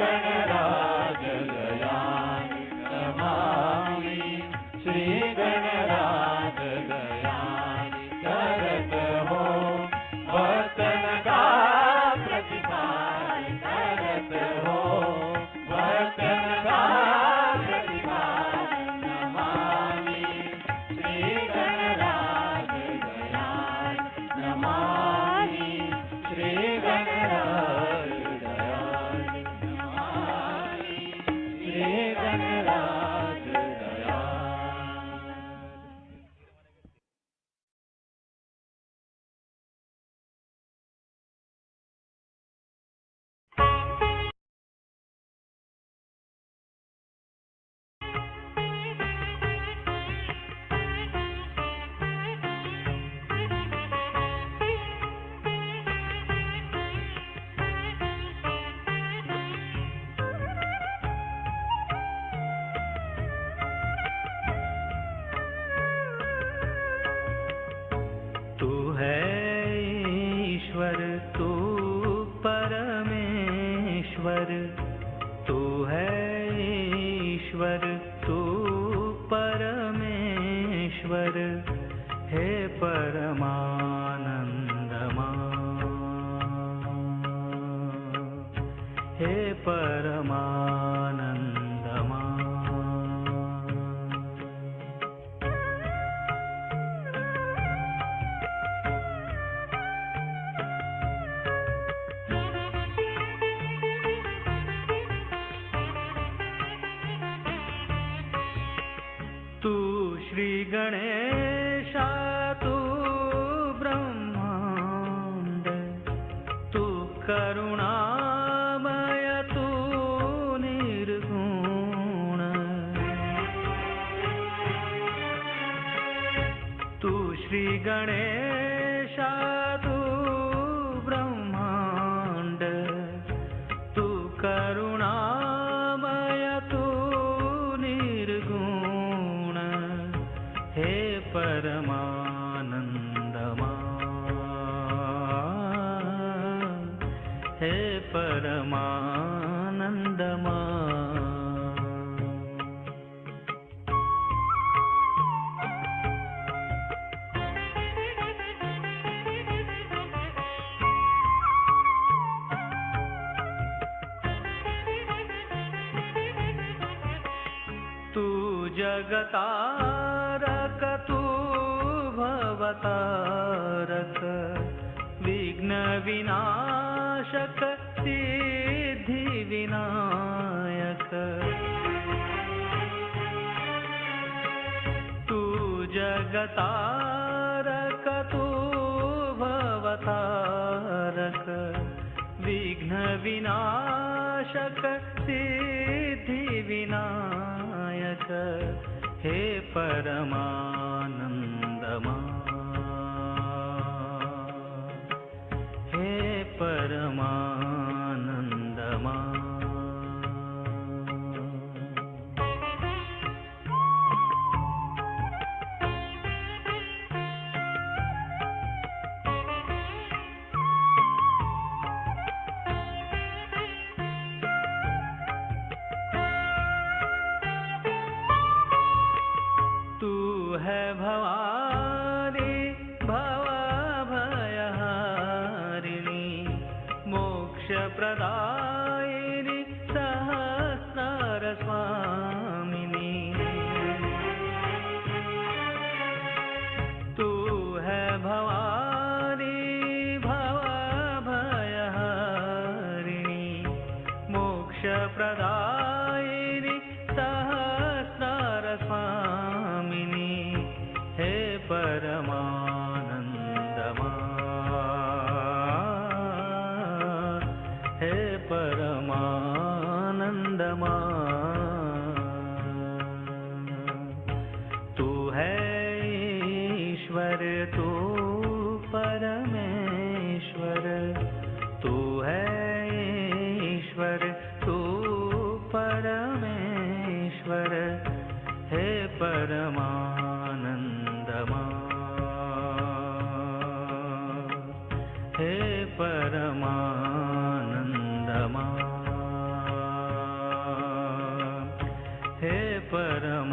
गणराज जगतारक तू भवतारक विघ्न विनाशक सिद्धि विनायक तू जगतारक तू भवतारक विघ्न विनाशक सिद्धि विनायक हे परमानंदमा हे परमानंदमा है भवानी भवभयहारिणी मोक्ष प्रदायिनी सहस्र स्वामिनी तू है भवानी भवभयहारिणी मोक्ष प्रदायिनी सहस्र स्वामिनी हे परमानंदमा हे परमानंदमा तू है ईश्वर तू परमेश्वर तू है ईश्वर तू परमेश्वर हे परमानंदमा हे परमानंदमा हे परमानंदमा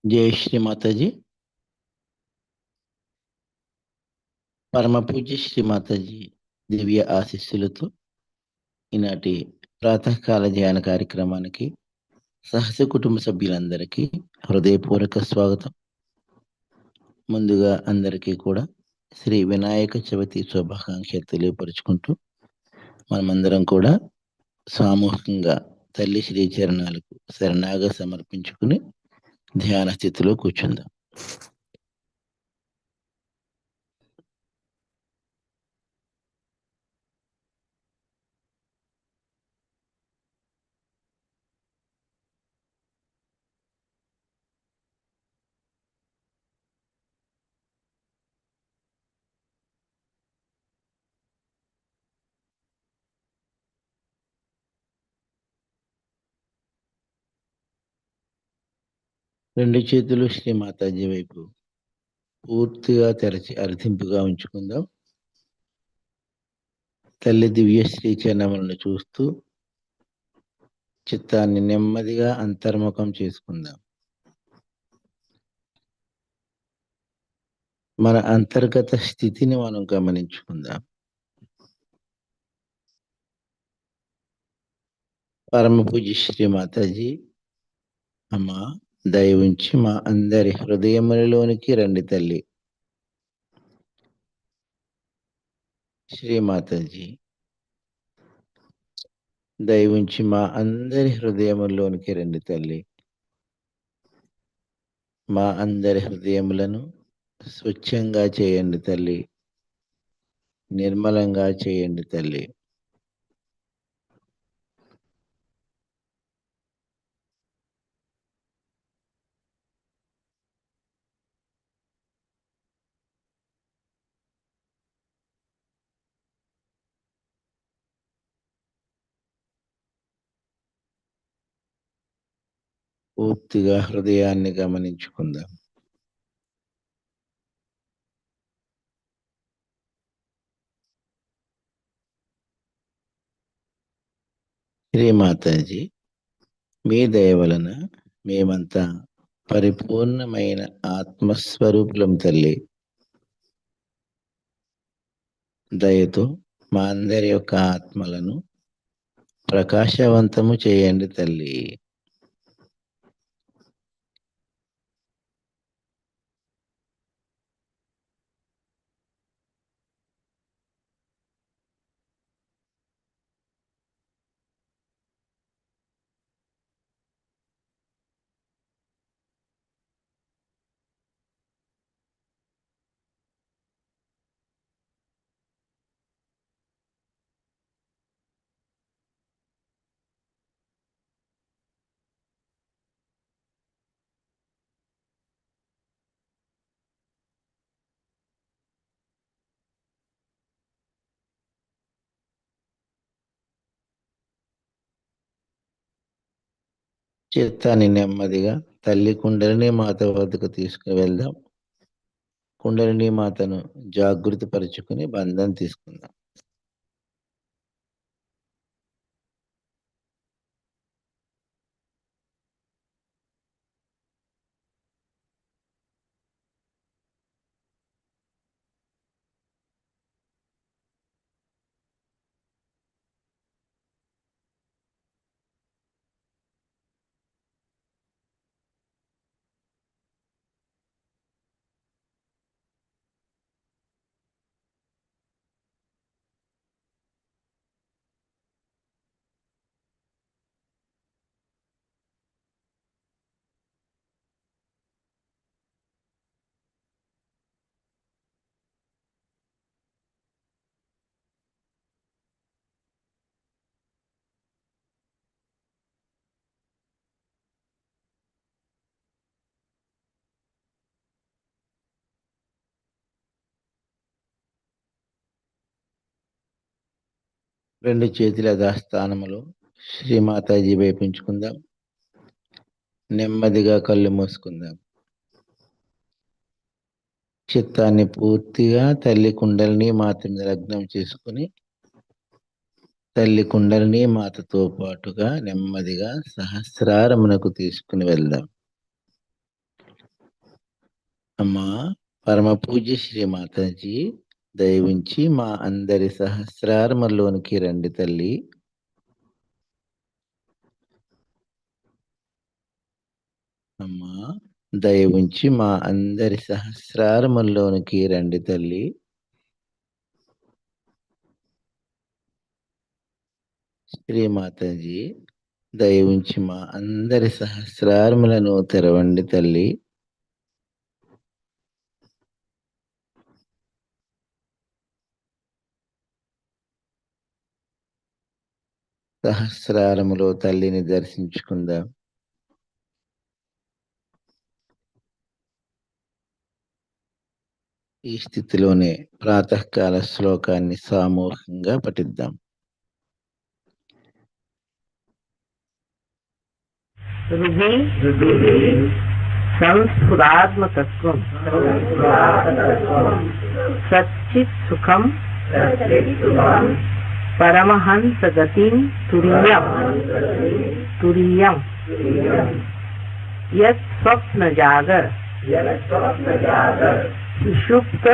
జై శ్రీ మాతాజీ. పరమ పూజ్య శ్రీ మాతాజీ దివ్య ఆశీస్సులతో ఈనాటి ప్రాతకాల ధ్యాన కార్యక్రమానికి సహజ కుటుంబ సభ్యులందరికీ హృదయపూర్వక స్వాగతం. ముందుగా అందరికీ కూడా శ్రీ వినాయక చవితి శుభాకాంక్షలు తెలియపరుచుకుంటూ మనమందరం కూడా సామూహికంగా తల్లి శ్రీ చరణాలకు శరణాగా సమర్పించుకుని ధ్యాన స్థితిలో కూర్చుందాం. రెండు చేతులు శ్రీ మాతాజీ వైపు పూర్తిగా తెరచి అర్థింపుగా ఉంచుకుందాం. తల్లి దివ్య శ్రీ చరణములను చూస్తూ చిత్తాన్ని నెమ్మదిగా అంతర్ముఖం చేసుకుందాం. మన అంతర్గత స్థితిని మనం గమనించుకుందాం. పరమ పూజ్య శ్రీ మాతాజీ, అమ్మా దయ ఉంచి మా అందరి హృదయములలోనికి రండి తల్లి. శ్రీ మాతాజీ, దయ ఉంచి మా అందరి హృదయముల్లోనికి రండి తల్లి. మా అందరి హృదయములను స్వచ్ఛంగా చేయండి తల్లి, నిర్మలంగా చేయండి తల్లి. పూర్తిగా హృదయాన్ని గమనించుకుందాం. శ్రీ మాతాజీ, మీ దయ వలన మేమంతా పరిపూర్ణమైన ఆత్మస్వరూపులం తల్లి. దయతో మా అందరి యొక్క ఆత్మలను ప్రకాశవంతము చేయండి తల్లి. చిత్తాన్ని నెమ్మదిగా తల్లి కుండలిని మాత వద్దకు తీసుకుని వెళ్దాం. కుండలిని మాతను జాగృతి పరుచుకుని బంధం తీసుకుందాం. రెండు చేతుల యథాస్థానములో శ్రీ మాతాజీ వైపు ఉంచుకుందాం. నెమ్మదిగా కళ్ళు మూసుకుందాం. చిత్తాన్ని పూర్తిగా తల్లి కుండలిని మాత మీద లగ్నం చేసుకుని తల్లి కుండలిని మాతతో పాటుగా నెమ్మదిగా సహస్రారమునకు తీసుకుని వెళ్దాం. అమ్మా పరమ పూజ్య శ్రీ మాతాజీ దయవుంచి మా అందరి సహస్రారములోనికి రండి తల్లి. అమ్మా దయవుంచి మా అందరి సహస్రారములోనికి రండి తల్లి. శ్రీ మాతాజీ దయవుంచి మా అందరి సహస్రారములను తెరవండి తల్లి. సహస్రారములో తల్లిని దర్శించుకుందాం. ఈ స్థితిలోనే ప్రాతకాల శ్లోకాన్ని సామూహికంగా పఠిద్దాం. సంస్ఫురాత్మతత్వం సచ్చిత్ సుఖం పరమహంస గతిం తురీయం తురీయం యత్ స్వప్న జాగర్ సుషుప్త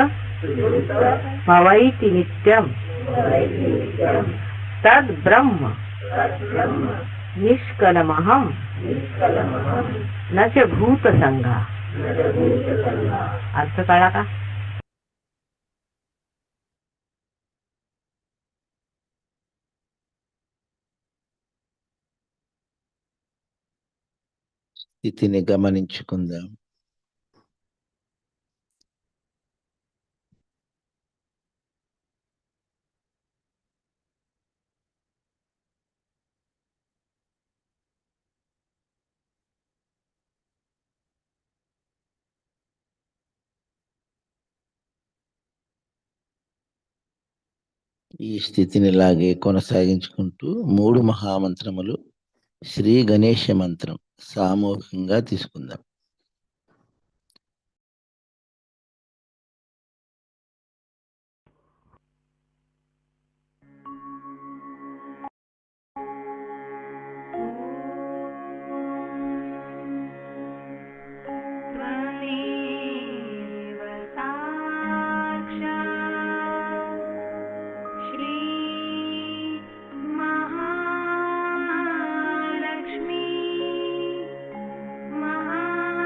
భవైతి నిత్యం తద్ బ్రహ్మ నిష్కలమహం न च भूत संगा. अर्थ कळला का? స్థితిని గమనించుకుందాం. ఈ స్థితిని లాగే కొనసాగించుకుంటూ 3 మహామంత్రములు శ్రీ గణేశ మంత్రం సామూహికంగా తీసుకుందాం. महालक्ष्मी महा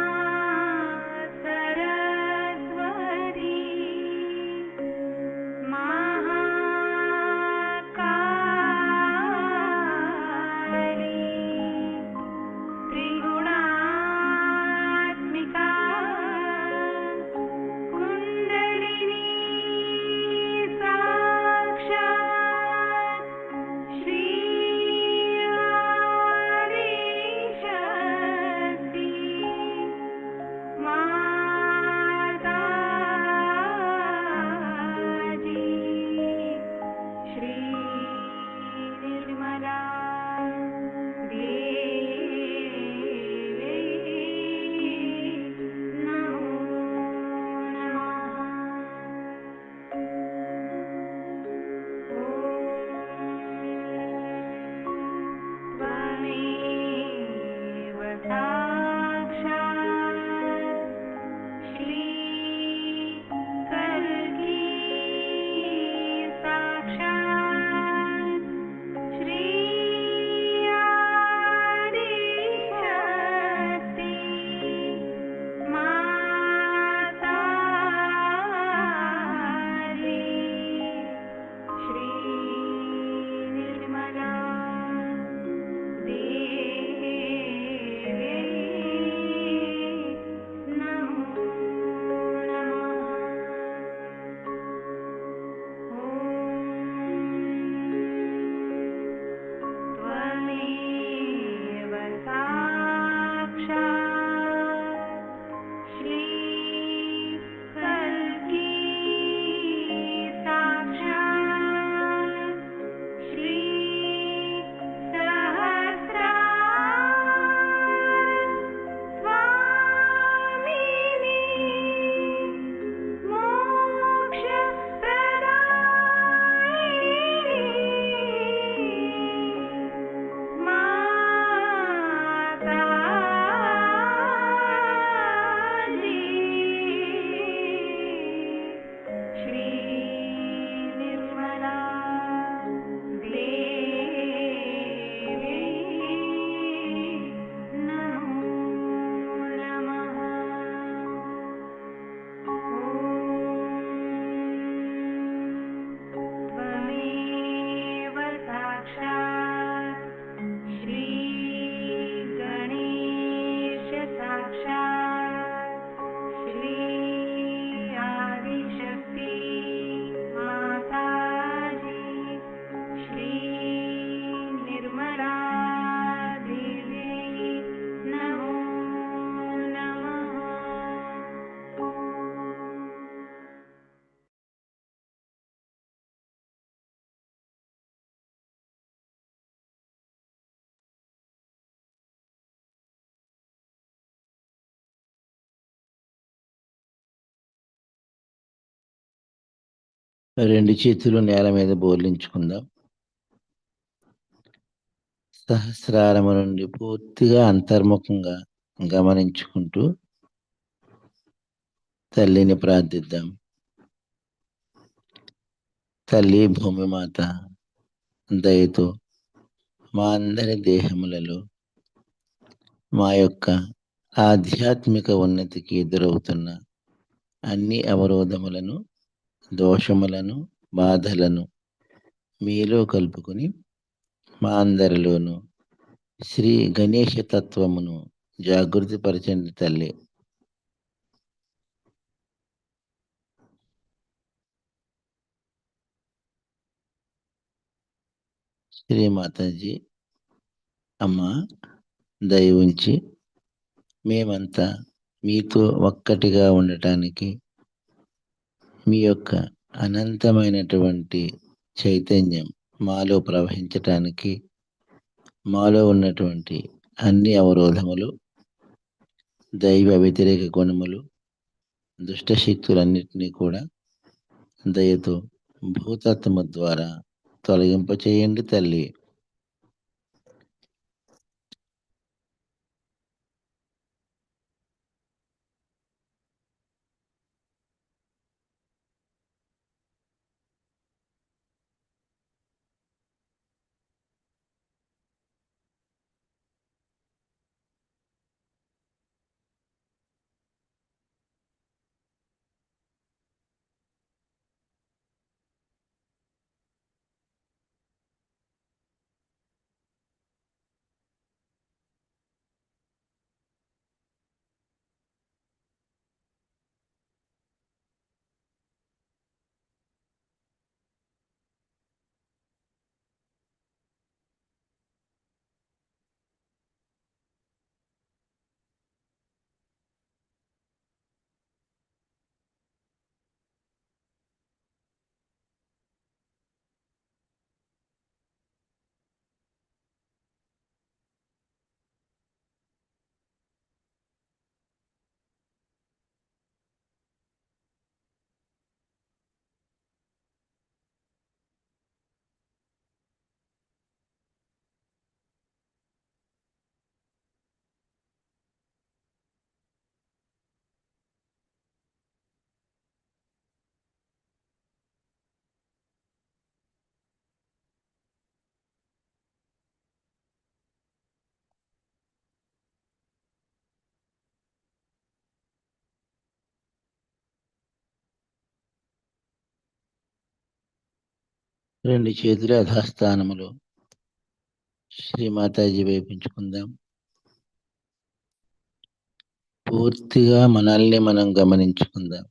రెండు చేతులు నేల మీద బోర్లించుకుందాం. సహస్రారము నుండి పూర్తిగా అంతర్ముఖంగా గమనించుకుంటూ తల్లిని ప్రార్థిద్దాం. తల్లి భూమిమాత, దయతో మా అందరి దేహములలో మా యొక్క ఆధ్యాత్మిక ఉన్నతికి ఎదురవుతున్న అన్ని అవరోధములను, దోషములను, బాధలను మీలో కలుపుకొని మా అందరిలోనూ శ్రీ గణేష తత్వమును జాగృతిపరచండి తల్లి. శ్రీ మాతాజీ, అమ్మ దయ ఉంచి మేమంతా మీతో ఒక్కటిగా ఉండటానికి, మీ యొక్క అనంతమైనటువంటి చైతన్యం మాలో ప్రవహించటానికి, మాలో ఉన్నటువంటి అన్ని అవరోధములు, దైవ వ్యతిరేక గుణములు, దుష్టశక్తులన్నిటినీ కూడా దయతో భూతత్వము ద్వారా తొలగింపచేయండి తల్లి. రెండు చేతుల యథాస్థానములు శ్రీ మాతాజీ వైపించుకుందాం. పూర్తిగా మనల్ని మనం గమనించుకుందాం.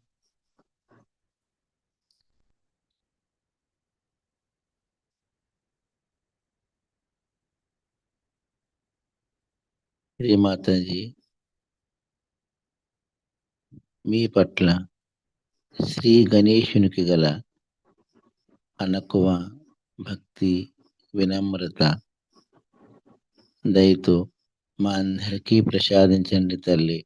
శ్రీ మాతాజీ మీ పట్ల శ్రీ గణేశునికి గల అనకువ, భక్తి, వినమ్రత దయతో మా అందరికీ ప్రసాదించండి తల్లి.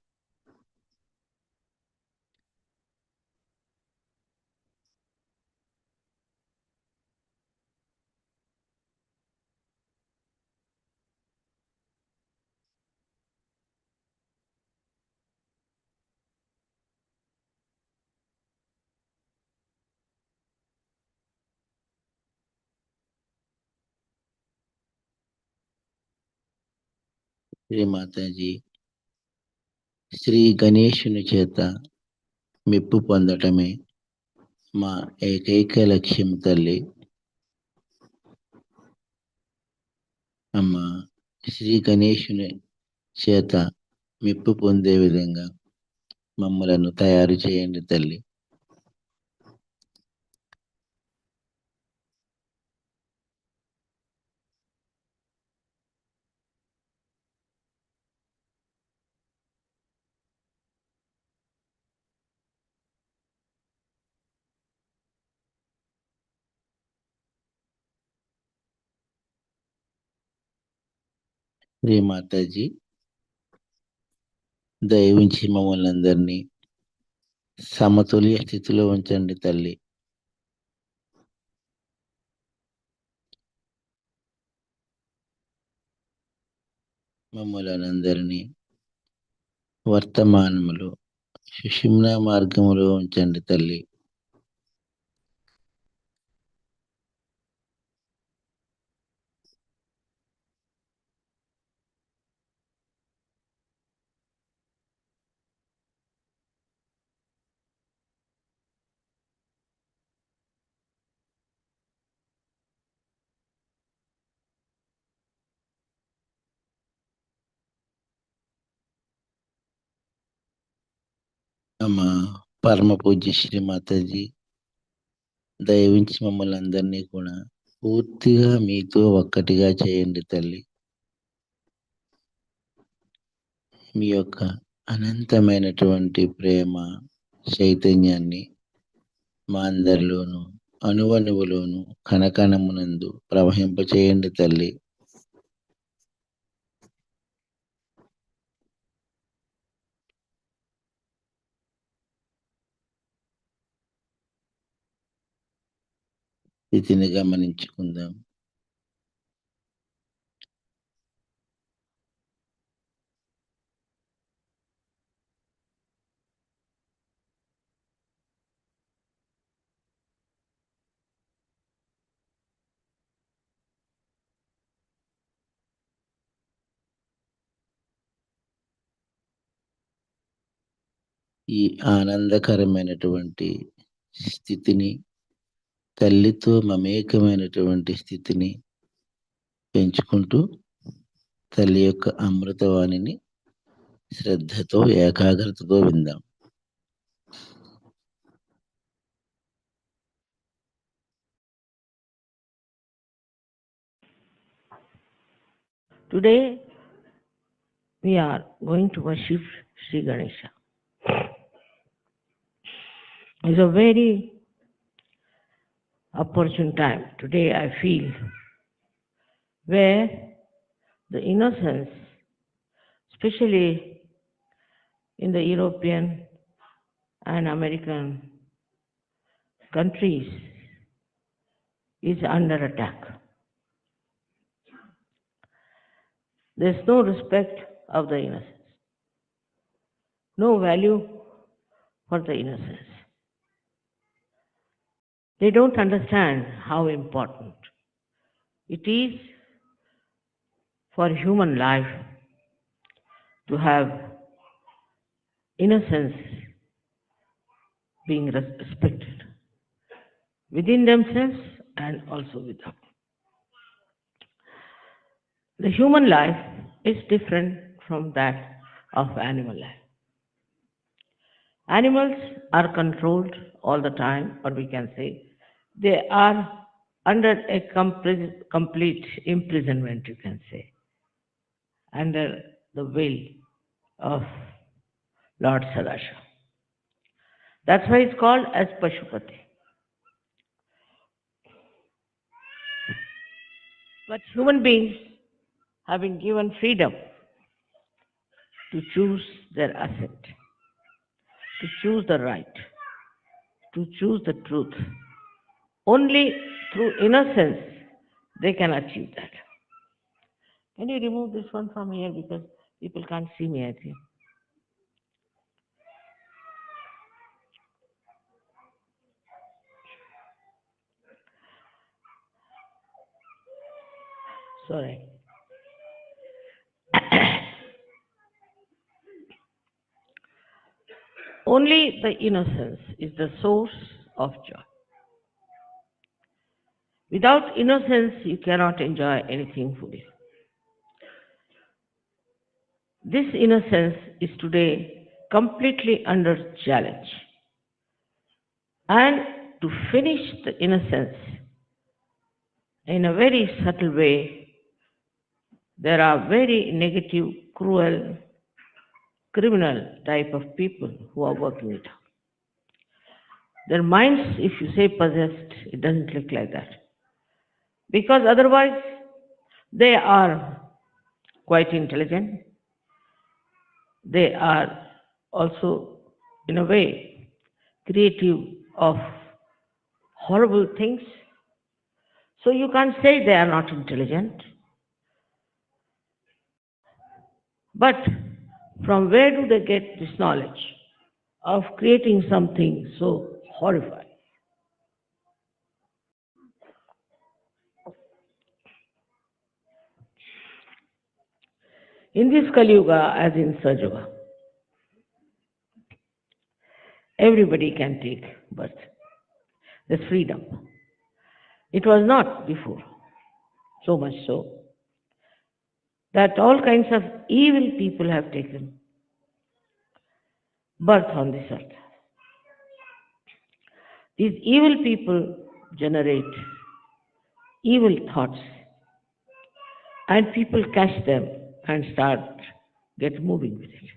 శ్రీ మాతాజీ శ్రీ గణేశుని చేత మెప్పు పొందటమే మా ఏకైక లక్ష్యం తల్లి. అమ్మ శ్రీ గణేశుని చేత మెప్పు పొందే విధంగా మమ్మలను తయారు చేయండి తల్లి. శ్రీ మాతాజీ దయ ఉంచి మమ్మల్ని అందరినీ సమతుల్య స్థితిలో ఉంచండి తల్లి. మమ్మల్ని అందరినీ వర్తమానములో సుషుమ్నా మార్గములో ఉంచండి తల్లి. మా పరమ పూజ్య శ్రీ మాతాజీ దయవించి మమ్మల్ని అందరినీ కూడా పూర్తిగా మీతో ఒక్కటిగా చేయండి తల్లి. మీ యొక్క అనంతమైనటువంటి ప్రేమ చైతన్యాన్ని మా అందరిలోనూ అణువణువులోను కణకణమునందు ప్రవహింపచేయండి తల్లి. స్థితిని గమనించుకుందాం. ఈ ఆనందకరమైనటువంటి స్థితిని, తల్లితో మమేకమైనటువంటి స్థితిని పెంచుకుంటూ తల్లి యొక్క అమృతవాణిని శ్రద్ధతో ఏకాగ్రతతో విందాం. Today we are going to worship Sri Ganesha. It's a very opportune time today, I feel, where the innocence, especially in the European and American countries, is under attack. There's no respect of the innocence, no value for the innocence. They don't understand how important it is for human life to have innocence being respected within themselves and also without. The human life is different from that of animal life. Animals are controlled all the time, or we can say they are under a complete imprisonment, you can say, under the will of Lord Sahaja. That's why it's called as Pashupati. But human beings have been given freedom to choose their asset, to choose the right, to choose the truth. Only through innocence they can achieve that. Can you remove this one from here because people can't see me, I think. Sorry. Only the innocence is the source of joy. Without innocence, you cannot enjoy anything fully. This innocence is today completely under challenge. And to finish the innocence in a very subtle way, there are very negative, cruel, criminal type of people who are working it out. Their minds, if you say possessed, it doesn't look like that. Because otherwise, they are quite intelligent. They are also, in a way, creative of horrible things. So you can't say they are not intelligent. But from where do they get this knowledge of creating something so horrifying? In this Kali Yuga, as in Sahaja, everybody can take birth. There's freedom. It was not before, so much so that all kinds of evil people have taken birth on this earth. These evil people generate evil thoughts, and people catch them and start get moving with it.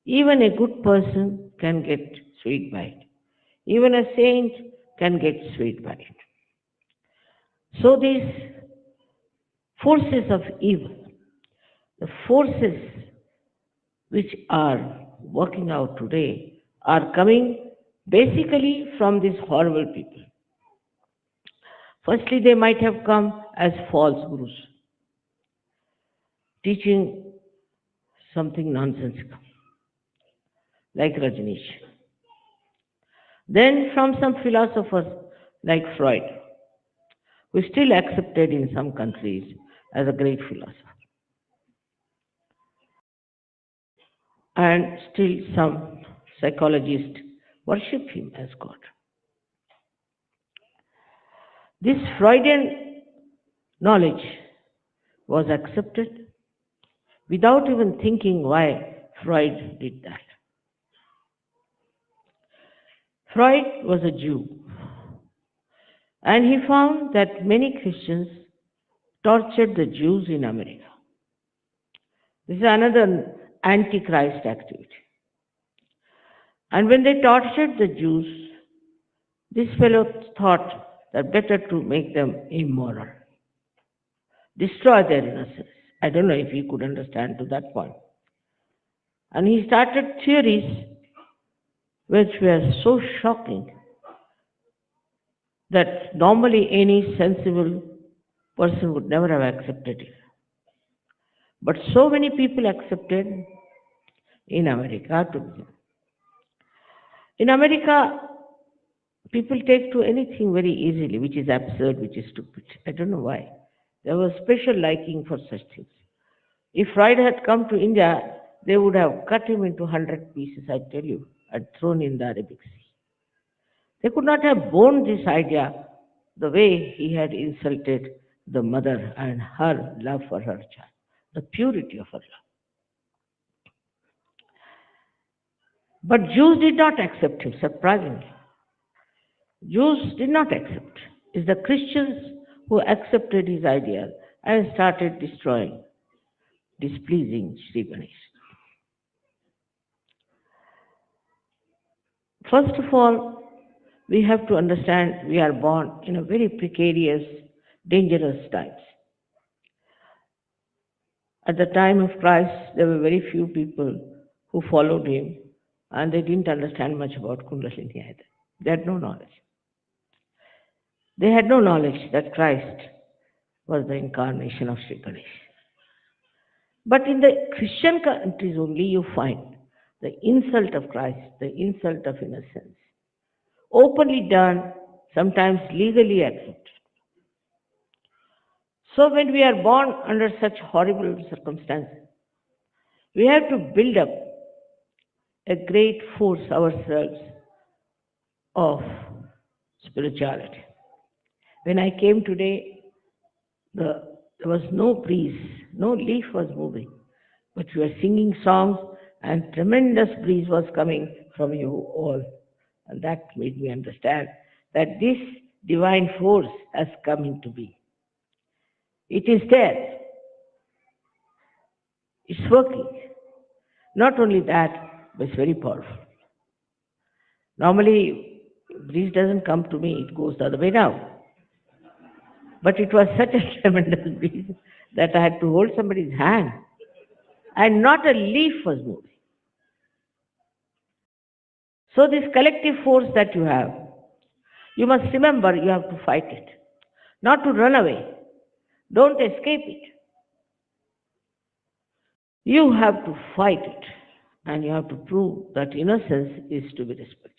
Even a good person can get swayed by it. Even a saint can get swayed by it. So these forces of evil, the forces which are working out today, are coming basically from these horrible people. Firstly, they might have come as false gurus, teaching something nonsensical, like Rajneesh. Then from some philosophers like Freud, who is still accepted in some countries as a great philosopher, and still some psychologists worship him as God. This Freudian knowledge was accepted without even thinking why Freud did that. Freud was a Jew, and he found that many Christians tortured the Jews in America. This is another antichrist activity. And when they tortured the Jews, this fellow thought that better to make them immoral, destroy their innocence. I don't know if he could understand to that point. And he started theories which were so shocking that normally any sensible person would never have accepted it. But so many people accepted in America to begin. In America, people take to anything very easily, which is absurd, which is stupid. I don't know why. There was special liking for such things. If Freud had come to India, they would have cut him into 100 pieces, I tell you, and thrown in the Arabic Sea. They could not have borne this idea the way he had insulted the mother and her love for her child, the purity of her love. But Jews did not accept him, surprisingly. Jews did not accept. It's the Christians who accepted his ideas and started destroying, displeasing Shri Ganesh. First of all, we have to understand we are born in a very precarious, dangerous times. At the time of Christ, there were very few people who followed him, and they didn't understand much about Kundalini either. They had no knowledge. They had no knowledge that Christ was the incarnation of Sri Ganesh. But in the Christian countries only you find the insult of Christ, the insult of innocence, openly done, sometimes legally accepted. So when we are born under such horrible circumstances, we have to build up a great force ourselves of spirituality. When I came today, there was no breeze, no leaf was moving, but we were singing songs and tremendous breeze was coming from you all. And that made me understand that this divine force has come into being. It is there. It's working. Not only that, but it's very powerful. Normally, breeze doesn't come to me, it goes the other way down. But it was such a tremendous breeze that I had to hold somebody's hand, and not a leaf was moving. So this collective force that you have, you must remember you have to fight it, not to run away. Don't escape it. You have to fight it and you have to prove that innocence is to be respected.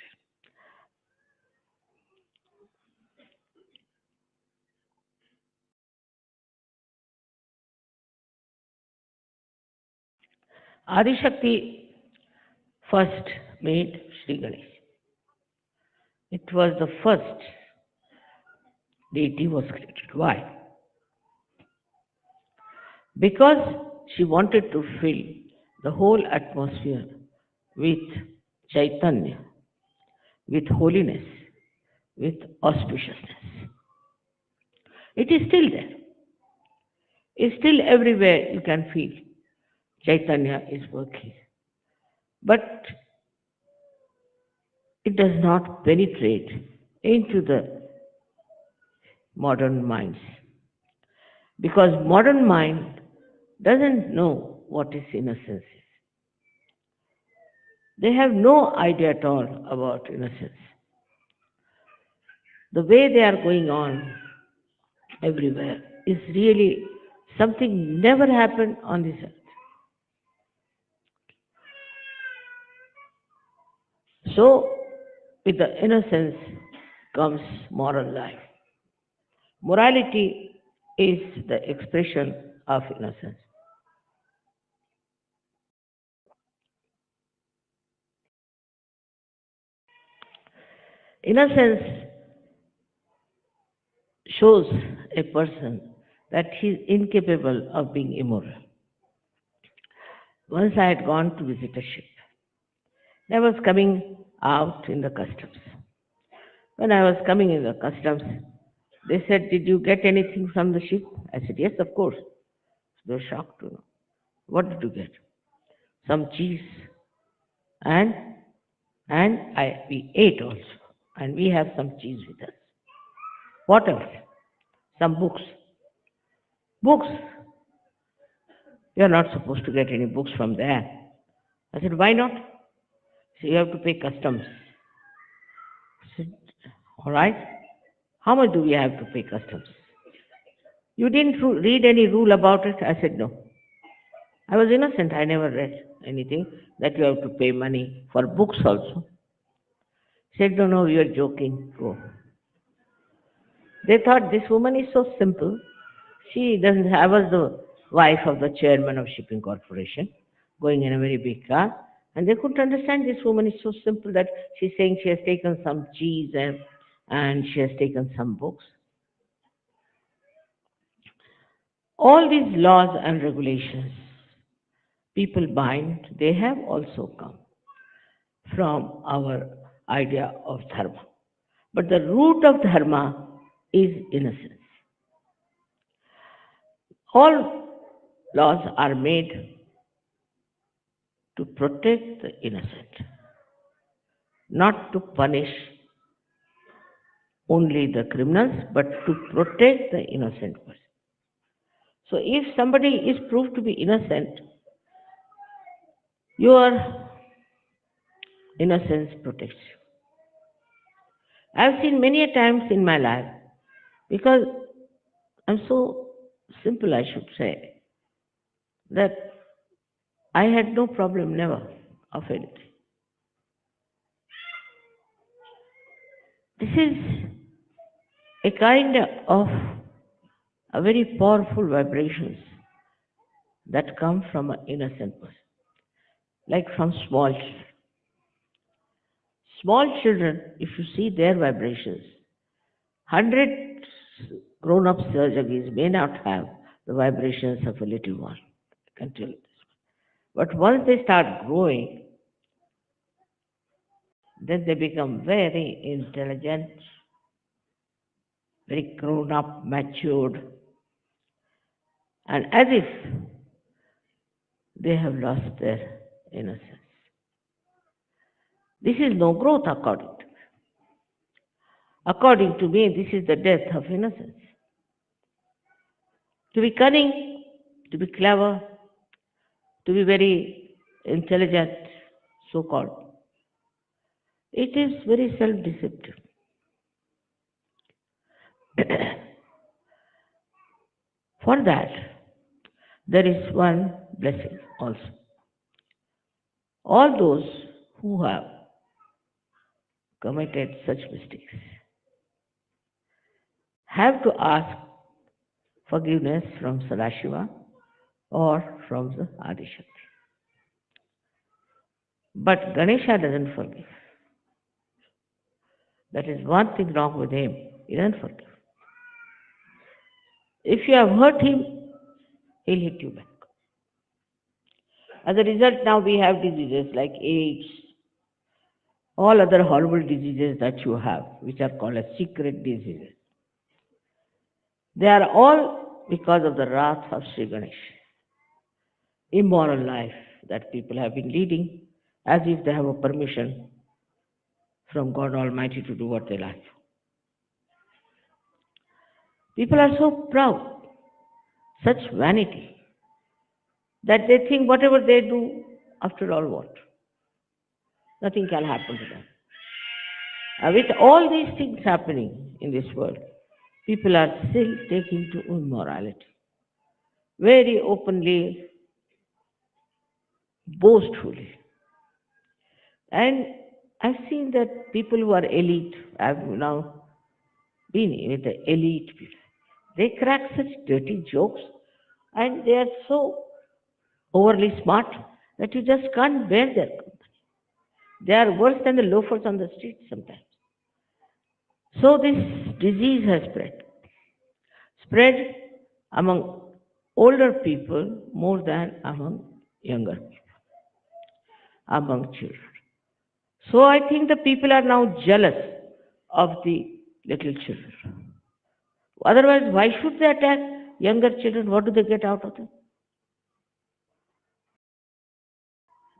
Adishakti first made Shri Ganesh. It was the first deity was created. Why? Because she wanted to fill the whole atmosphere with Chaitanya, with holiness, with auspiciousness. It is still there. It's still everywhere you can feel Chaitanya is working. But it does not penetrate into the modern minds. Because modern mind doesn't know what is innocence. They have no idea at all about innocence. The way they are going on everywhere is really something never happened on this earth. So, with the innocence comes moral life. Morality is the expression of innocence. Innocence shows a person that he is incapable of being immoral. Once I had gone to visit a ship. I was coming out in the customs. When I was coming in the customs, they said, "Did you get anything from the ship?" I said, "Yes, of course." They were shocked to know. "What did you get?" "Some cheese. And we ate also. And we have some cheese with us." "What else?" "Some books." "Books? You're not supposed to get any books from there." I said, "Why not?" "So you have to pay customs." I said, "All right. How much do we have to pay customs?" "You didn't read any rule about it?" I said, "No." I was innocent. I never read anything that you have to pay money for books also. He said, "No, no, you're joking. Go." They thought this woman is so simple. She doesn't have, I was the wife of the chairman of shipping corporation, going in a very big car. And they couldn't understand this woman is so simple that she's saying she has taken some cheese and she has taken some books. All these laws and regulations people bind, they have also come from our idea of dharma. But the root of dharma is innocence. All laws are made to protect the innocent, not to punish only the criminals, but to protect the innocent person. So if somebody is proved to be innocent, your innocence protects you. I've seen many a times in my life, because I'm so simple, I should say, that I had no problem, never, of anything. This is a kind of a very powerful vibrations that come from an innocent person, like from small children. Small children, if you see their vibrations, 100 grown-up surgeries may not have the vibrations of a little one. I can tell you this. But once they start growing, then they become very intelligent, very grown-up, matured, and as if they have lost their innocence. This is no growth according to me. According to me, this is the death of innocence. To be cunning, to be clever, to be very intelligent, so called, it is very self deceptive. For that, there is one blessing also. All those who have committed such mistakes have to ask forgiveness from Sadashiva or from the Adishakti. But Ganesha doesn't forgive. That is one thing wrong with him. He doesn't forgive. If you have hurt him, he'll hit you back. As a result, now we have diseases like AIDS, all other horrible diseases that you have, which are called as secret diseases. They are all because of the wrath of Sri Ganesh. Immoral life that people have been leading as if they have a permission from God Almighty to do what they like. People are so proud, such vanity, that they think whatever they do, after all what? Nothing can happen to them. With all these things happening in this world, people are still taking to immorality. Very openly, boastfully. And I've seen that people who are elite, I've now been with the elite people, they crack such dirty jokes and they are so overly smart that you just can't bear their company. They are worse than the loafers on the street sometimes. So this disease has spread among older people more than among younger people, among children. So I think the people are now jealous of the little children. Otherwise, why should they attack younger children? What do they get out of them?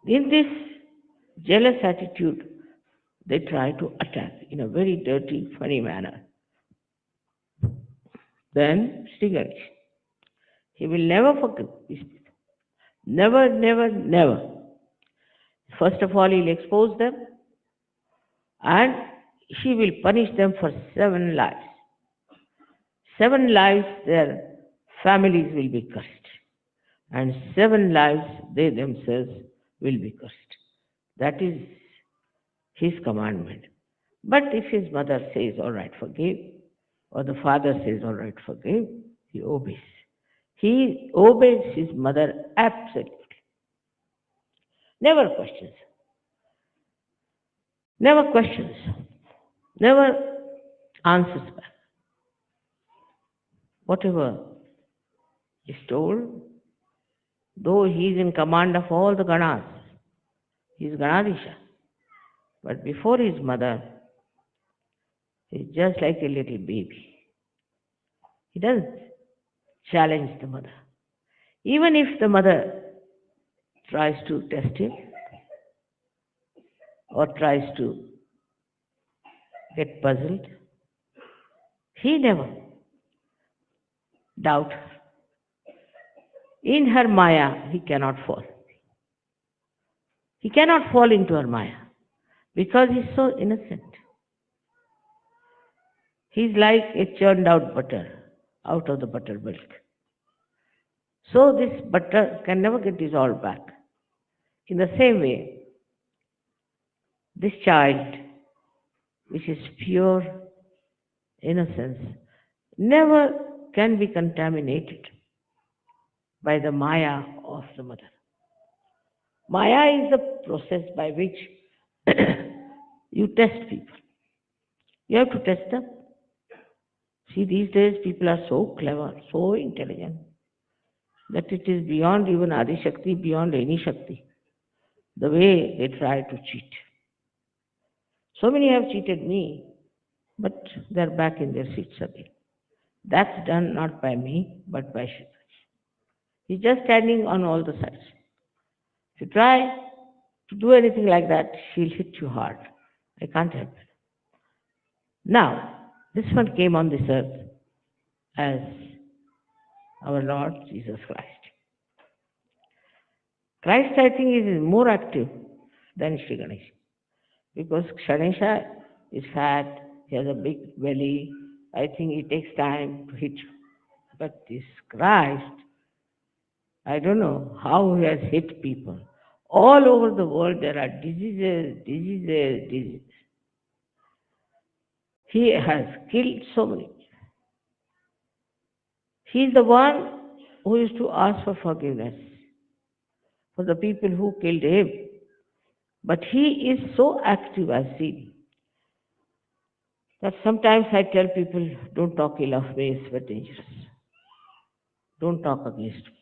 In this jealous attitude, they try to attack in a very dirty, funny manner. Then Sri Ganesh, he will never forgive these people. Never, never, never. First of all, he'll expose them and he will punish them for 7 lives. 7 lives, their families will be cursed. And 7 lives, they themselves will be cursed. That is his commandment. But if his mother says, all right, forgive, or the father says, all right, forgive, he obeys. He obeys his mother absolutely. Never questions. Never questions. Never answers back. Whatever is told, though he is in command of all the Ganas, he is Ganadisha. But before his mother, he is just like a little baby. He doesn't challenge the mother. Even if the mother tries to test him or tries to get puzzled, he never doubts her. In her Maya, he cannot fall. He cannot fall into her Maya because he's so innocent. He's like a churned out butter out of the buttermilk. So this butter can never get dissolved back. In the same way, this child, which is pure innocence, never can be contaminated by the Maya of the mother. Maya is the process by which you test people. You have to test them. See, these days people are so clever, so intelligent, that it is beyond even Adi Shakti, beyond any Shakti, the way they try to cheat. So many have cheated me, but they're back in their seats again. That's done not by me, but by Shri. He's just standing on all the sides. If you try to do anything like that, she'll hit you hard. I can't help it. Now, this one came on this earth as our Lord Jesus Christ. Christ, I think, is more active than Shri Ganesha. Because Ganesha is fat, he has a big belly, I think it takes time to hit you. But this Christ, I don't know how he has hit people. All over the world there are diseases. He has killed so many. He is the one who used to ask for forgiveness for the people who killed him. But he is so active, I see, that sometimes I tell people, don't talk ill of me, it's very dangerous. Don't talk against me.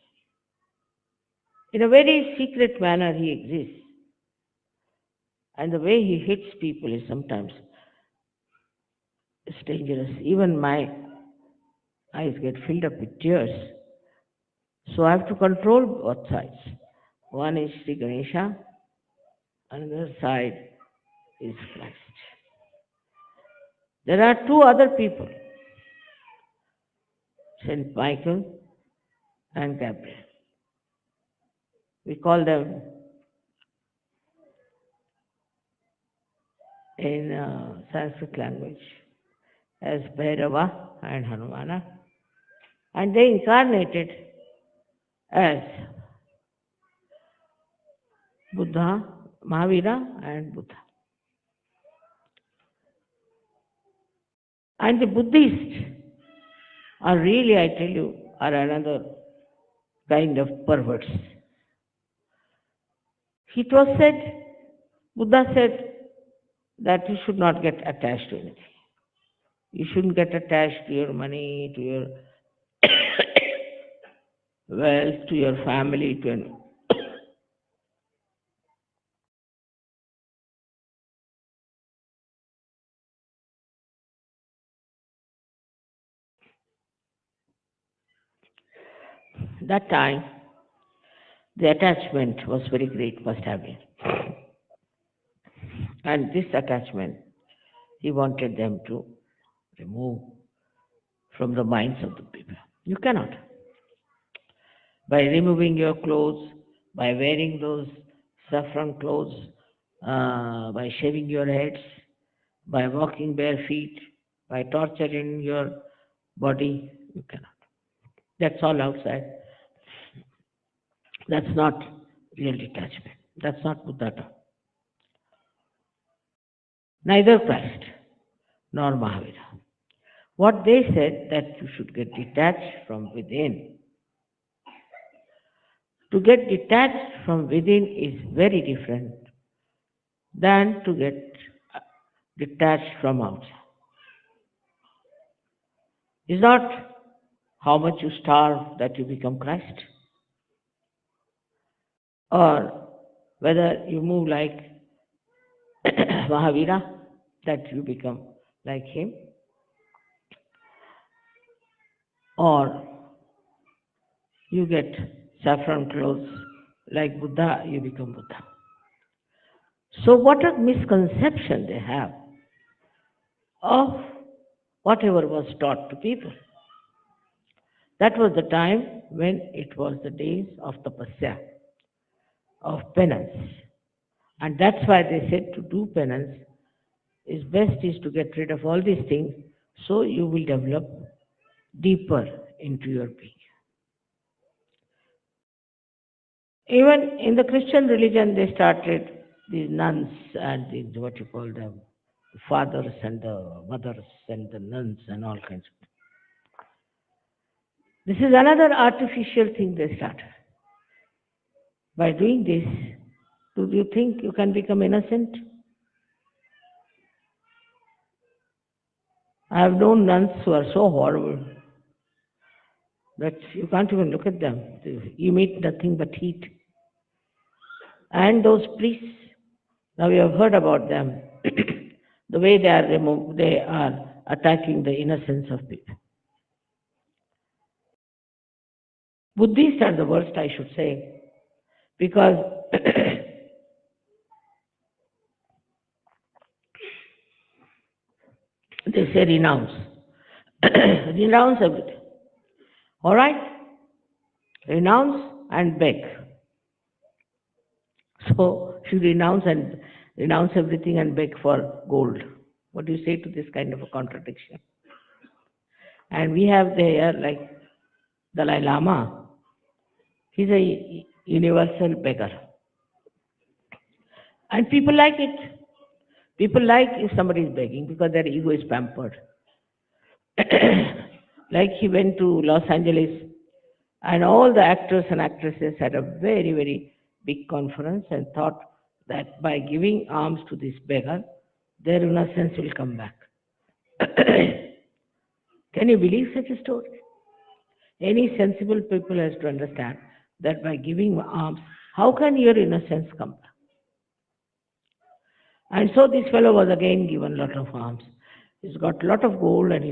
In a very secret manner, he exists. And the way he hits people is sometimes it's dangerous. Even my eyes get filled up with tears. So I have to control both sides. One is Sri Ganesha, another side is Christ. There are two other people, Saint Michael and Gabriel. We call them in Sanskrit language as Bhairava and Hanumana, and they incarnated as Buddha, Mahavira and Buddha. And the Buddhists are really, I tell you, are another kind of perverts. It was said, Buddha said that you should not get attached to anything. You shouldn't get attached to your money, to your wealth, to your family, to any. That time, the attachment was very great, must have been. And this attachment, he wanted them to remove from the minds of the people. You cannot. By removing your clothes, by wearing those saffron clothes, by shaving your heads, by walking bare feet, by torturing your body, you cannot. That's all outside. That's not real detachment. That's not Buddha. Neither Christ nor Mahavira. What they said that you should get detached from within. To get detached from within is very different than to get detached from outside. It's not how much you starve that you become Christ, or whether you move like Mahavira that you become like him, or you get saffron clothes like Buddha, you become Buddha. So what a misconception they have of whatever was taught to people. That was the time when it was the days of tapasya, of penance. And that's why they said to do penance is best is to get rid of all these things so you will develop deeper into your being. Even in the Christian religion, they started these nuns and these, what you call them, the fathers and the mothers and the nuns and all kinds of things. This is another artificial thing they started. By doing this, do you think you can become innocent? I have known nuns who are so horrible that you can't even look at them. You emit nothing but heat. And those priests, now you have heard about them, the way they are attacking the innocence of people. Buddhists are the worst, I should say, because they say renounce. Renounce everything. All right? Renounce and beg. So if you renounce everything and beg for gold, what do you say to this kind of a contradiction? And we have there like Dalai Lama, He's a universal beggar. And people like it. People like if somebody is begging because their ego is pampered. Like he went to Los Angeles and all the actors and actresses had a very, very big conference and thought that by giving alms to this beggar, their innocence will come back. Can you believe such a story? Any sensible people has to understand that by giving alms, how can your innocence come back? And so this fellow was again given a lot of alms. He's got a lot of gold and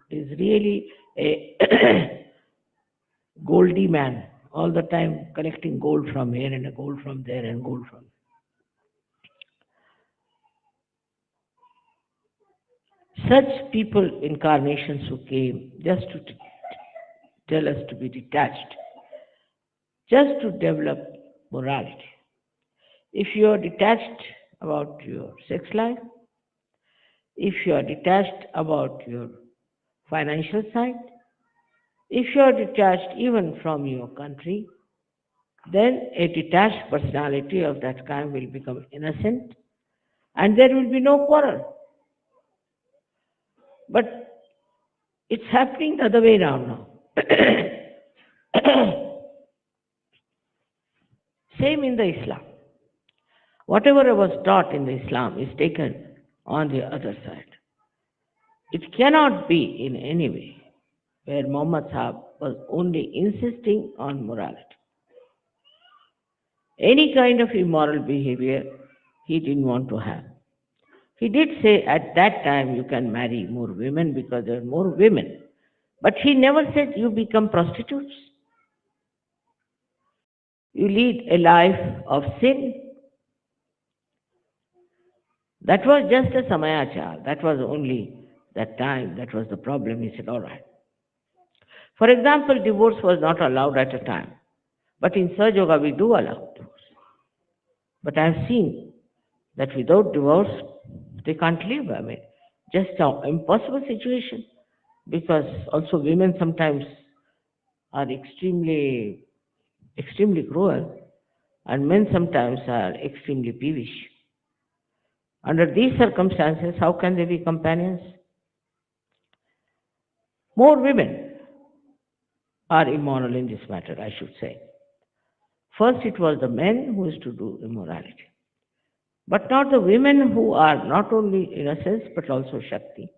he's really a goldy man, all the time collecting gold from here and gold from there and gold from. Such people, incarnations who came just to tell us to be detached, just to develop morality. If you are detached about your sex life, if you are detached about your financial side, if you are detached even from your country, then a detached personality of that kind will become innocent and there will be no quarrel. But it's happening the other way around now. Same in the Islam. Whatever was taught in the Islam is taken on the other side. It cannot be in any way where Muhammad Sahib was only insisting on morality. Any kind of immoral behavior he didn't want to have. He did say at that time you can marry more women because there are more women. But he never said you become prostitutes. You lead a life of sin. That was just a samayachar. That was only that time. That was the problem. He said, all right. For example, divorce was not allowed at a time. But in Sahaja Yoga, we do allow divorce. But I have seen that without divorce, they can't live. I mean, just an impossible situation. Because also women sometimes are extremely cruel, and men sometimes are extremely peevish. Under these circumstances, how can they be companions? More women are immoral in this matter, I should say. First, it was the men who used to do immorality. But not the women who are not only innocence but also Shakti,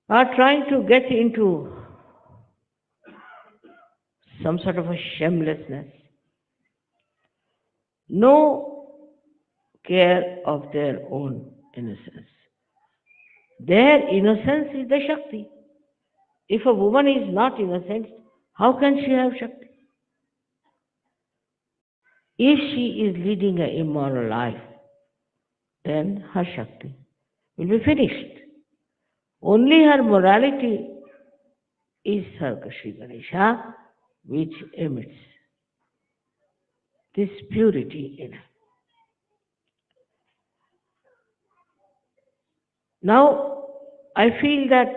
are trying to get into some sort of a shamelessness. No care of their own innocence. Their innocence is the Shakti. If a woman is not innocent, how can she have Shakti? If she is leading an immoral life, then her Shakti will be finished. Only her morality is her Shri Ganesha, which emits this purity in her. Now, I feel that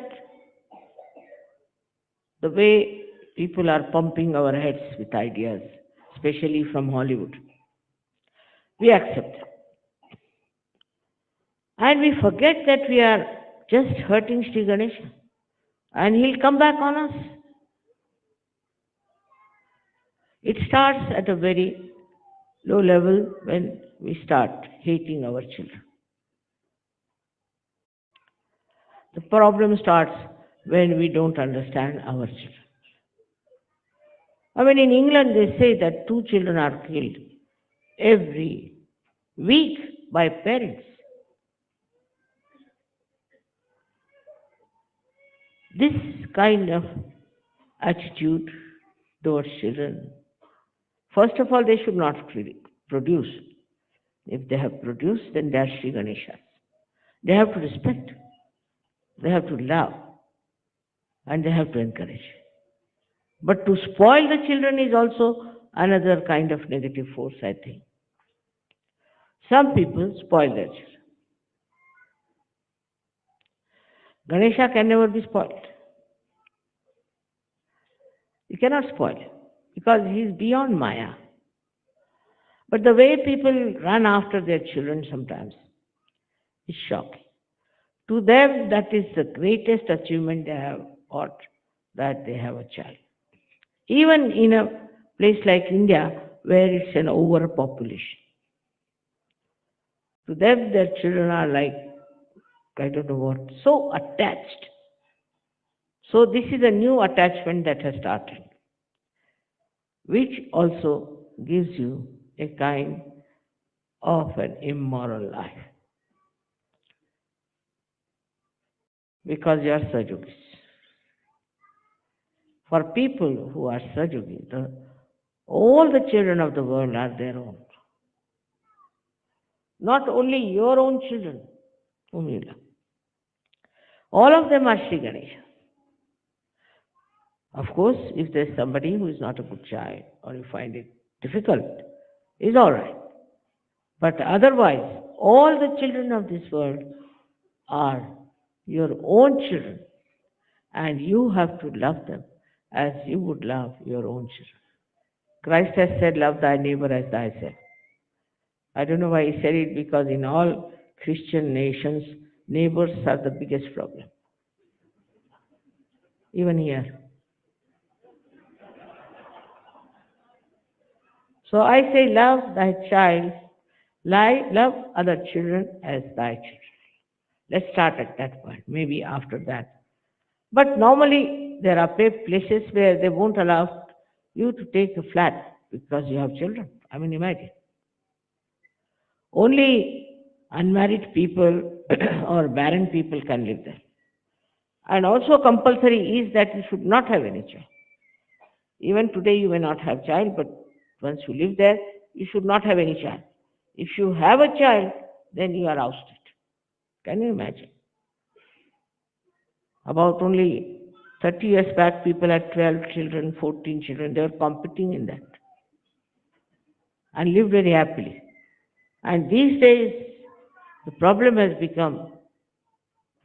the way people are pumping our heads with ideas, especially from Hollywood, we accept. And we forget that we are just hurting Sri Ganesha. And he'll come back on us. It starts at a very low level when we start hating our children. The problem starts when we don't understand our children. I mean, in England, they say that 2 children are killed every week by parents. This kind of attitude towards children, first of all, they should not produce. If they have produced, then they are Sri Ganeshas. They have to respect, they have to love, and they have to encourage. But to spoil the children is also another kind of negative force, I think. Some people spoil their children. Ganesha can never be spoiled. You cannot spoil. because he is beyond Maya. But the way people run after their children sometimes is shocking. To them, that is the greatest achievement they have got, that they have a child. Even in a place like India, where it's an overpopulation. To them, their children are like, I don't know what, so attached. So this is a new attachment that has started, which also gives you a kind of an immoral life. Because you are Sajogis. For people who are Sajogis, all the children of the world are their own. Not only your own children, whom you love. All of them are Shri Ganesha. Of course, if there's somebody who is not a good child or you find it difficult, is all right. But otherwise, all the children of this world are your own children, and you have to love them as you would love your own children. Christ has said, love thy neighbor as thyself. I don't know why he said it, because in all Christian nations, neighbors are the biggest problem. Even here. So I say, love thy child, love other children as thy children. Let's start at that point, maybe after that. But normally, there are places where they won't allow you to take a flat because you have children. I mean, imagine. Only unmarried people or barren people can live there. And also compulsory is that you should not have any child. Even today you may not have child, but once you live there, you should not have any child. If you have a child, then you are ousted. Can you imagine? About only 30 years back, people had 12 children, 14 children. They were competing in that and lived very happily. And these days, the problem has become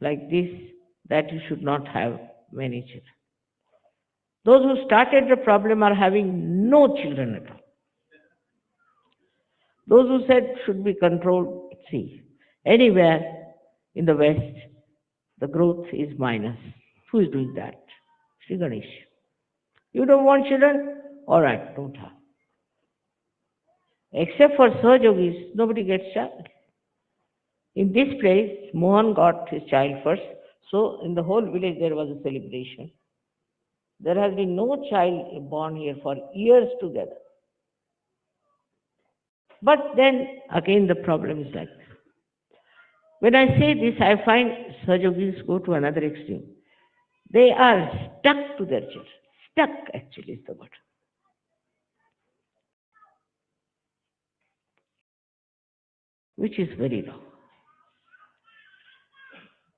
like this, that you should not have many children. Those who started the problem are having no children at all. Those who said should be controlled, see, anywhere in the West, the growth is minus. Who is doing that? Shri Ganesh. You don't want children? All right, don't have. Except for Sahajogis, nobody gets child. In this place, Mohan got his child first, so in the whole village there was a celebration. There has been no child born here for years together. But then again the problem is like this. When I say this, I find Sahajogis go to another extreme. They are stuck to their children. Stuck, actually, is the word. Which is very wrong.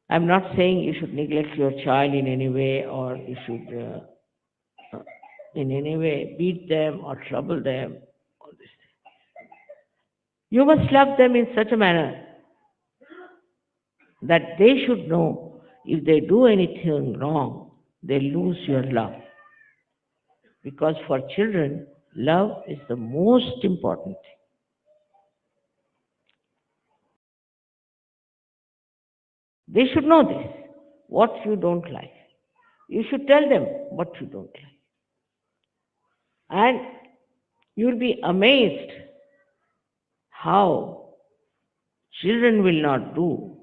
I'm not saying you should neglect your child in any way, or you should in any way beat them or trouble them. All this. You must love them in such a manner that they should know if they do anything wrong, they lose your love. Because for children, love is the most important thing. They should know this, what you don't like. You should tell them what you don't like. And you'll be amazed how children will not do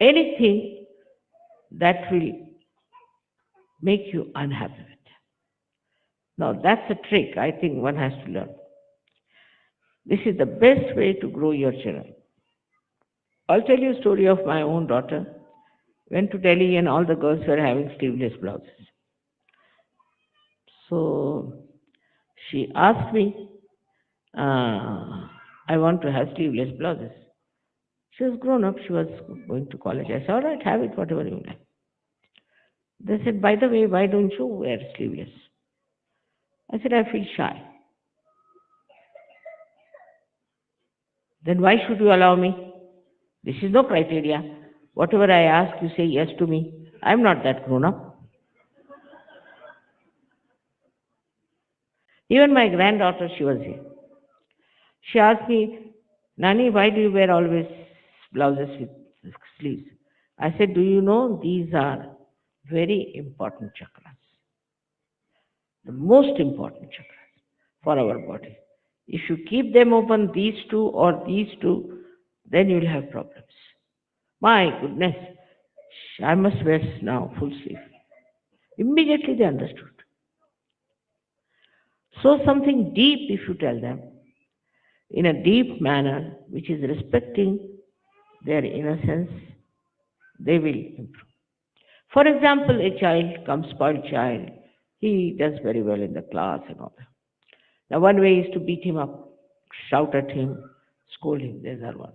anything that will make you unhappy with them. Now that's a trick I think one has to learn. This is the best way to grow your children. I'll tell you a story of my own daughter. Went to Delhi and all the girls were having sleeveless blouses. So she asked me, I want to have sleeveless blouses. She was grown up, she was going to college. I said, all right, have it, whatever you like. They said, by the way, why don't you wear sleeveless? I said, I feel shy. Then why should you allow me? This is no criteria. Whatever I ask, you say yes to me. I'm not that grown up. Even my granddaughter, she was here. She asked me, Nani, why do you wear always blouses with sleeves? I said, do you know these are very important chakras, the most important chakras for our body. If you keep them open, these two or these two, then you'll have problems. My goodness, I must wear now full sleeve. Immediately they understood. So something deep, if you tell them, in a deep manner, which is respecting their innocence, they will improve. For example, a child comes, spoiled child, he does very well in the class and all that. Now, one way is to beat him up, shout at him, scold him. There's our one.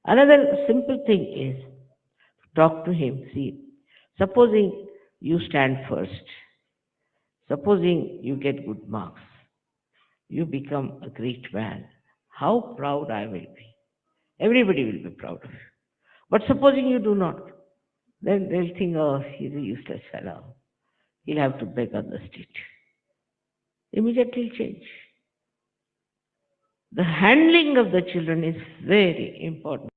Another simple thing is talk to him. See, supposing you stand first, supposing you get good marks, you become a great man. How proud I will be. Everybody will be proud of you. But supposing you do not, then they'll think, oh, he's a useless fellow. He'll have to beg on the street. Immediately change. The handling of the children is very important.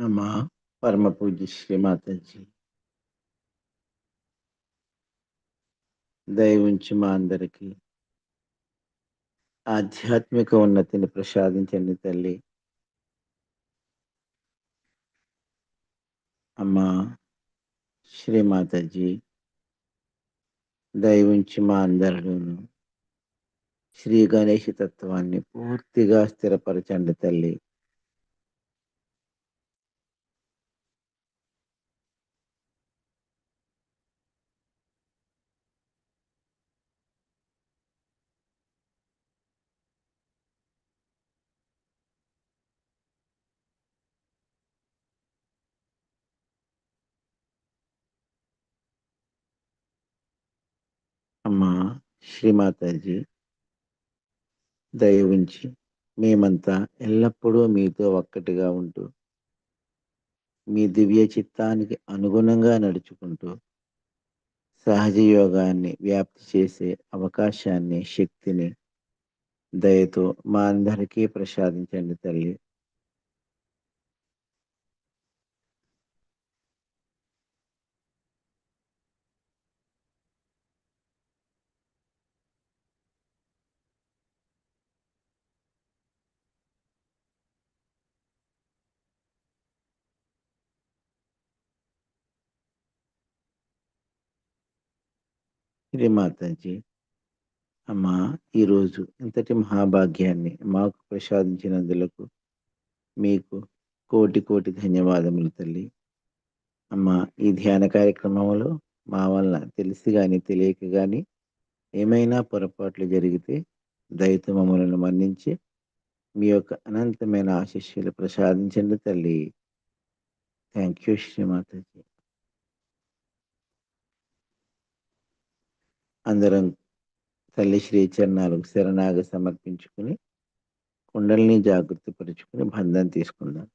అమ్మా పరమ పూజ్య శ్రీమాతాజీ దయ ఉంచి మా అందరికి ఆధ్యాత్మిక ఉన్నతిని ప్రసాదించండి తల్లి. అమ్మా శ్రీమాతాజీ దయ ఉంచి మా అందరిలోను శ్రీ గణేష తత్వాన్ని పూర్తిగా స్థిరపరచండి తల్లి. అమ్మా శ్రీమాతాజీ దయ ఉంచి మేమంతా ఎల్లప్పుడూ మీతో ఒక్కటిగా ఉంటూ మీ దివ్య చిత్తానికి అనుగుణంగా నడుచుకుంటూ సహజ యోగాన్ని వ్యాప్తి చేసే అవకాశాన్ని, శక్తిని దయతో మా అందరికీ ప్రసాదించండి తల్లి. శ్రీమాతాజీ అమ్మా ఈరోజు ఇంతటి మహాభాగ్యాన్ని మాకు ప్రసాదించినందులకు మీకు కోటి కోటి ధన్యవాదములు తల్లి. అమ్మా ఈ ధ్యాన కార్యక్రమంలో మా వలన తెలిసి కానీ తెలియక కానీ ఏమైనా పొరపాట్లు జరిగితే దయతో మమ్మల్ని మన్నించి మీ యొక్క అనంతమైన ఆశీస్సులు ప్రసాదించండి తల్లి. Thank you Shri Mataji. అందరం తల్లి శ్రీ చరణాలకు శరణాగ సమర్పించుకుని కుండల్ని జాగృతి పరుచుకుని బంధం తీసుకుందాం.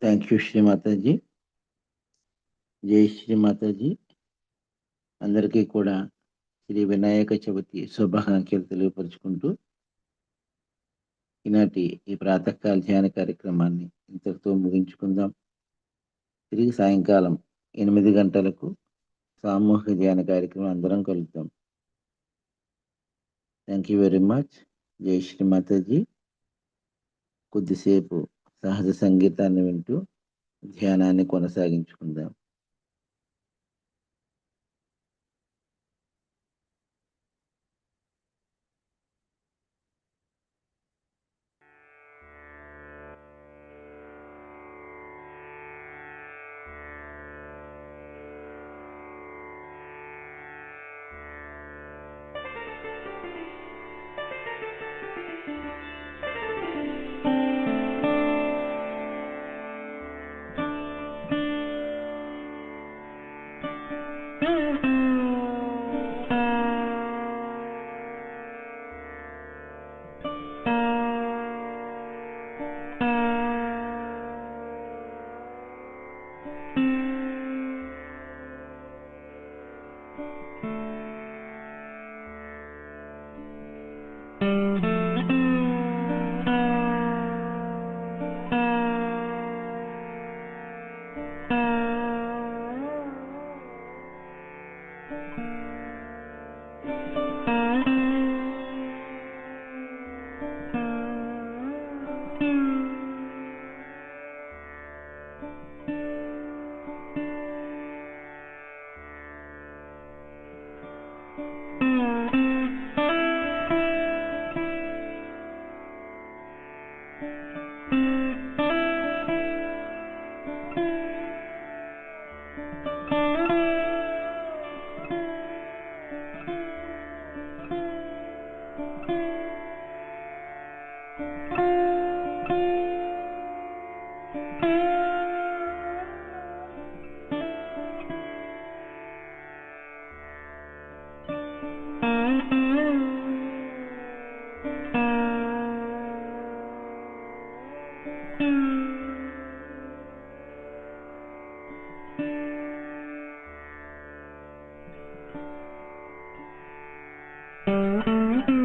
Thank you Shri Mataji. జై శ్రీమాతాజీ. అందరికీ కూడా శ్రీ వినాయక చవితి శుభాకాంక్షలు తెలియపరుచుకుంటూ ఈనాటి ఈ ప్రాతకాల ధ్యాన కార్యక్రమాన్ని ఇంతటితో ముగించుకుందాం. తిరిగి సాయంకాలం 8 గంటలకు సామూహిక ధ్యాన కార్యక్రమం అందరం కలుద్దాం. Thank you very much. జై శ్రీమాతాజీ. కొద్దిసేపు సహజ సంగీతాన్ని వింటూ ధ్యానాన్ని కొనసాగించుకుందాం. Thank you.